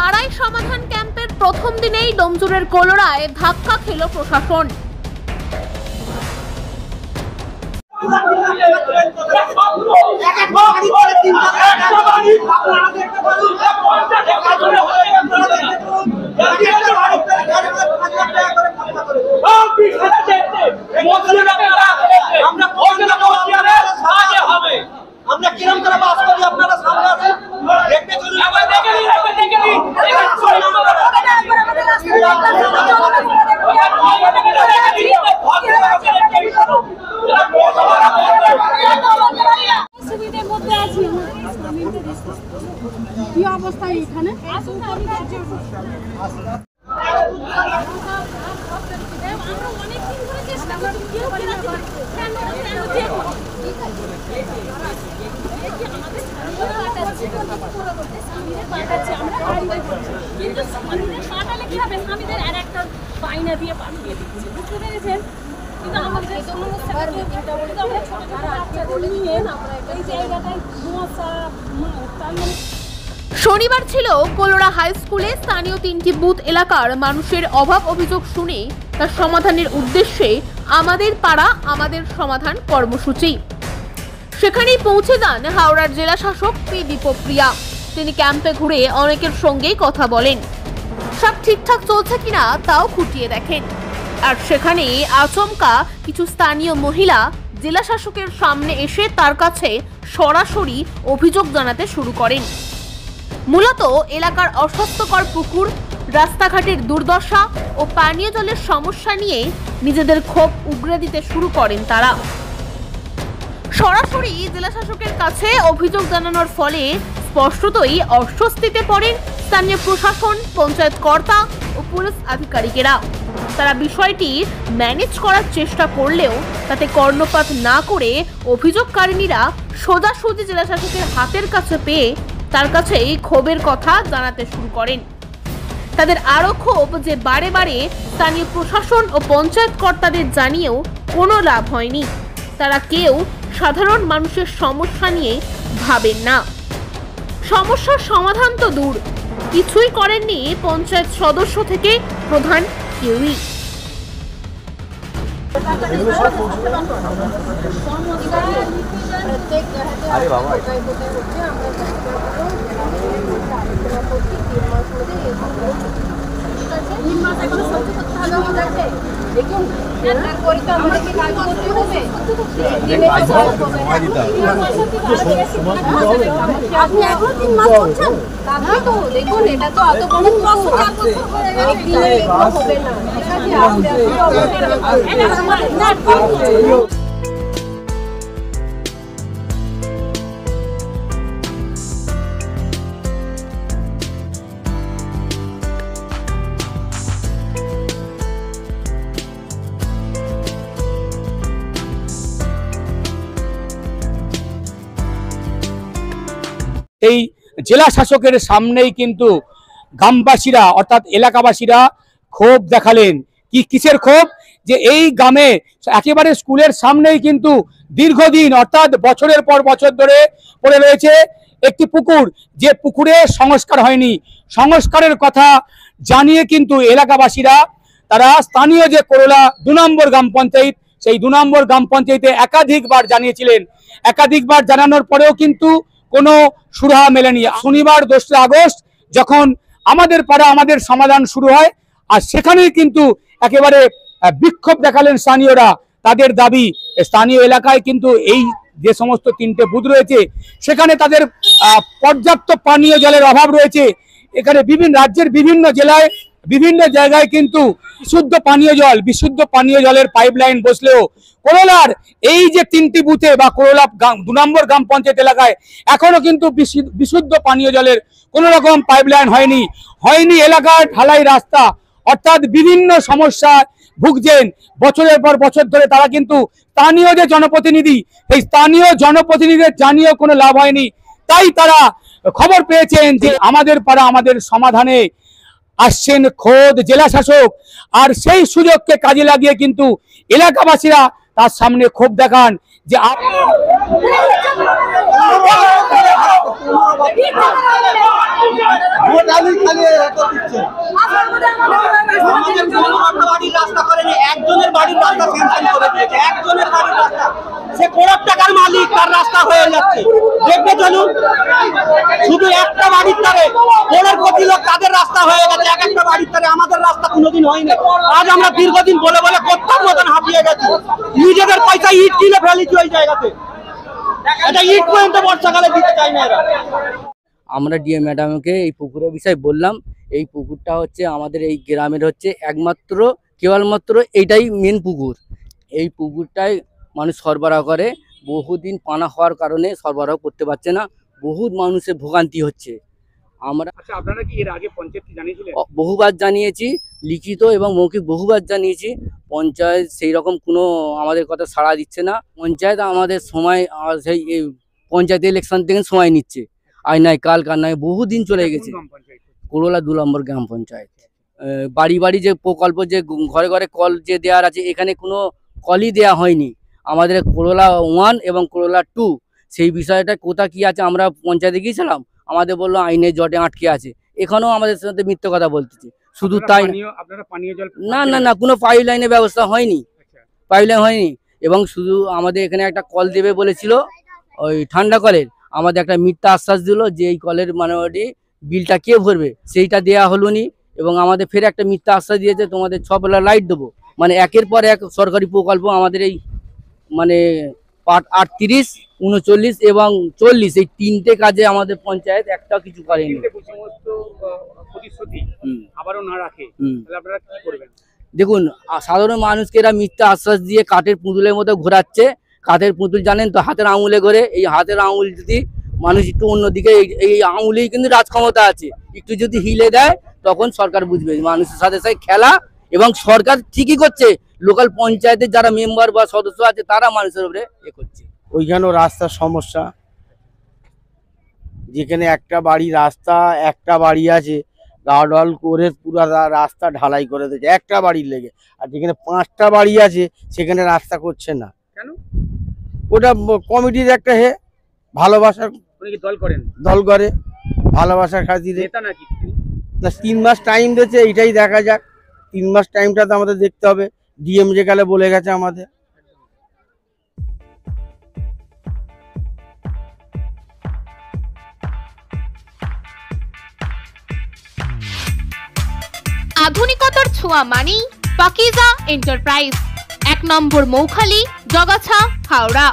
পাড়ায় সমাধান ক্যাম্পের প্রথম দিনেই ডোমজুড়ের কোলোরায় ধাক্কা খেল প্রশাসন। আমরা কিরম করে বাস করি আপনারা সামনে আছেন দেখতে চলুন। কি অবস্থা এখানে? শনিবার ছিল কোলোরা হাই স্কুলে স্থানীয় 3টি বুথ এলাকার মানুষের অভাব অভিযোগ শুনে তার সমাধানের উদ্দেশ্যে আমাদের পাড়া আমাদের সমাধান কর্মসূচি। সেখানেই পৌঁছে যান হাওড়ার জেলা শাসক পি দীপপ্রিয়া। তিনি ক্যাম্পে ঘুরে অনেকের সঙ্গেই কথা বলেন, সব ঠিকঠাক চলছে কিনা তাও খুঁটিয়ে দেখেন। আর সেখানে আচমকা কিছু স্থানীয় মহিলা জেলা শাসকের সামনে এসে তার কাছে সরাসরি অভিযোগ জানাতে শুরু করেন। মূলত এলাকার অস্বাস্থ্যকর পুকুর, রাস্তাঘাটের দুর্দশা ও পানীয় জলের সমস্যা নিয়ে নিজেদের ক্ষোভ উগরে দিতে শুরু করেন তারা। সরাসরি জেলা শাসকের কাছে অভিযোগ জানানোর ফলে স্পষ্টতই অস্বস্তিতে পড়েন স্থানীয় প্রশাসন, পঞ্চায়েত কর্তা ও পুলিশ আধিকারিকেরা। তারা বিষয়টি ম্যানেজ করার চেষ্টা করলেও তাতে কর্ণপাত না করে অভিযোগকারিনীরা সোজাসুজি জেলা শাসকের হাতের কাছে পেয়ে তার কাছে এই ক্ষোভের কথা জানাতে শুরু করেন। তাদের আরও ক্ষোভ যে বারে বারে স্থানীয় প্রশাসন ও পঞ্চায়েত কর্তাদের জানিয়েও কোনো লাভ হয়নি। তারা কেউ সাধারণ মানুষের সমস্যা নিয়ে ভাবেন না। সমস্যার সমাধান তো দূর, কিছুই করেননি পঞ্চায়েত সদস্য থেকে প্রধান কেউই। এই জেলা শাসকের সামনেই কিন্তু গ্রামবাসীরা অর্থাৎ এলাকাবাসীরা ক্ষোভ দেখালেন। কিসের ক্ষোভ? যে এই গ্রামে একেবারে স্কুলের সামনেই কিন্তু দীর্ঘদিন অর্থাৎ বছরের পর বছর ধরে পড়ে রয়েছে একটি পুকুর, যে পুকুরে সংস্কার হয়নি। সংস্কারের কথা জানিয়ে কিন্তু এলাকাবাসীরা তারা স্থানীয় যে কোরলা 2 নম্বর গ্রাম পঞ্চায়েত, সেই 2 নম্বর গ্রাম পঞ্চায়েতে একাধিকবার জানিয়েছিলেন। একাধিকবার জানানোর পরেও কিন্তু কোনো সুরাহা মেলেনি। শনিবার 2 আগস্ট যখন আমাদের পাড়া আমাদের সমাধান শুরু হয়, আর সেখানেই কিন্তু একেবারে বিক্ষোভ দেখালেন স্থানীয়রা। তাদের দাবি, স্থানীয় এলাকায় কিন্তু এই যে সমস্ত 3টে বুথ রয়েছে সেখানে তাদের পর্যাপ্ত পানীয় জলের অভাব রয়েছে। এখানে রাজ্যের বিভিন্ন জেলায় বিভিন্ন জায়গায় কিন্তু বিশুদ্ধ পানীয় জলের পাইপলাইন বসলেও কোরলার এই যে 3টি বুথে বা কোরলা 2 নম্বর গ্রাম পঞ্চায়েত এলাকায় এখনো কিন্তু বিশুদ্ধ পানীয় জলের কোনো রকম পাইপলাইন হয়নি। এলাকার ঢালাই রাস্তা, অর্থাৎ বিভিন্ন সমস্যা ভুগছেন বছরের পর বছর ধরে। তারা কিন্তু স্থানীয় যে জনপ্রতিনিধি, এই স্থানীয় জনপ্রতিনিধিদের জানিয়েও কোনো লাভ হয়নি। তাই তারা খবর পেয়েছেন যে আমাদের পাড়া আমাদের সমাধানে আসছেন খোদ জেলা শাসক। আর সেই সুযোগকে কাজে লাগিয়ে কিন্তু এলাকাবাসীরা তার সামনে ক্ষোভ দেখান যে খালি রেকর্ড দিচ্ছে। আমাদের কোনো বাড়ির রাস্তা করেনি, একজনের বাড়ির রাস্তা স্যাংশন করে দিয়েছে, একজনের বাড়ির রাস্তা। সে করোড় টাকার মালিক, তার রাস্তা হয়ে যাচ্ছে। দেখবে চলুন, শুধু একটা বাড়ির তারে 1.5 কোটি লোক তাদের রাস্তা হয়ে গেছে, এক একটা বাড়ির তারে। আমাদের রাস্তা কোনোদিন হয়নি। আজ আমরা দীর্ঘদিন বলে বলে কোথার মতন হাঁপিয়ে গেছি, নিজেদের পয়সা ইট কিনে ফেলেছি ওই জায়গাতে। এটা ইট পর্যন্ত বর্ষাকালে দিতে চাই না এরা। আমরা ডিএম ম্যাডামকে এই পুকুরের বিষয়ে বললাম। এই পুকুরটা হচ্ছে আমাদের এই গ্রামের হচ্ছে একমাত্র কেবলমাত্র এইটাই মেন পুকুর। এই পুকুরটাই মানুষ সরবরাহ করে, বহুদিন পানা হওয়ার কারণে সরবরাহ করতে পারছে না, বহুত মানুষের ভোগান্তি হচ্ছে। আমরা আচ্ছা, আপনারা কি এর আগে পঞ্চায়েতকে জানিয়েছিলেন? বহুবার জানিয়েছি, লিখিত এবং মৌখিক বহুবার জানিয়েছি। পঞ্চায়েত সেই রকম কোনো আমাদের কথা সাড়া দিচ্ছে না। পঞ্চায়েত আমাদের সময় সেই পঞ্চায়েত ইলেকশন থেকে সময় নিচ্ছে, আজ নাই কাল কাল নয়, বহুদিন চলে গেছে। কোরলা 2 নম্বর গ্রাম পঞ্চায়েত। বাড়ি বাড়ি যে প্রকল্প, যে ঘরে ঘরে কল যে দেওয়ার আছে, এখানে কোনো কলই দেওয়া হয়নি। আমাদের কোরলা 1 এবং কোরলা 2 সেই বিষয়টা কোথা কি আছে, আমরা পঞ্চায়েতে গিয়েছিলাম, আমাদের বললো আইনের জটে আটকে আছে। এখানেও আমাদের সাথে মিথ্যে কথা বলতেছে। শুধু তাই না, না না, কোনো পাইপ লাইনের ব্যবস্থা হয়নি, পাইপ লাইন হয়নি। এবং শুধু আমাদের এখানে একটা কল দেবে বলেছিল, ওই ঠান্ডা কলের। আমাদের একটা মিথ্যা আশ্বাস দিল যে এই কলের মোটামুটি বিলটা কে ভরবে, সেইটা দেওয়া হলো নি। এবং আমাদের ফের একটা মিথ্যা আশ্বাস দিয়েছে, তোমাদের 6 বেলা লাইট দেবো। মানে একের পর এক সরকারি প্রকল্প আমাদের এই মানে 38, 39 এবং 40 এই 3টে কাজে আমাদের পঞ্চায়েত একটাও কিছু করেনি। দেখুন, সাধারণ মানুষকে এরা মিথ্যা আশ্বাস দিয়ে কাঠের পুতুলের মতো ঘোরাচ্ছে। কাঠের পুতুল জানেন তো, হাতের আঙুলে করে। এই হাতের আঙুল যদি মানুষ একটু অন্যদিকে, এই আঙুলেই কিন্তু রাজক্ষমতা আছে, একটু যদি হিলে দেয় তখন সরকার বুঝবে মানুষের সাথে সাথে খেলা। এবং সরকার ঠিকই করছে, লোকাল পঞ্চায়েতের যারা মেম্বার বা সদস্য আছে তারা মানুষের উপরে এ করছে। ওইখানেও রাস্তার সমস্যা, যেখানে একটা বাড়ি রাস্তা, একটা বাড়ি আছে গার্ডওয়াল করে পুরো রাস্তা ঢালাই করে দিয়েছে একটা বাড়ির লেগে। আর যেখানে 5টা বাড়ি আছে সেখানে রাস্তা করছে না কেন? ওটা কমিটির একটা ভালোবাসার দল করে, ভালোবাসার খাতিরে। না, 3 মাস টাইম দিয়েছে, এইটাই দেখা যাক। 3 মাস টাইমটা তো আমাদের দেখতে হবে, ডিএম যে গেলে বলে গেছে আমাদের। আধুনিকতার ছোঁয়া মানেই পাকিজা এন্টারপ্রাইজ, 1 নম্বর মৌখালি, জগাছা, হাওড়া।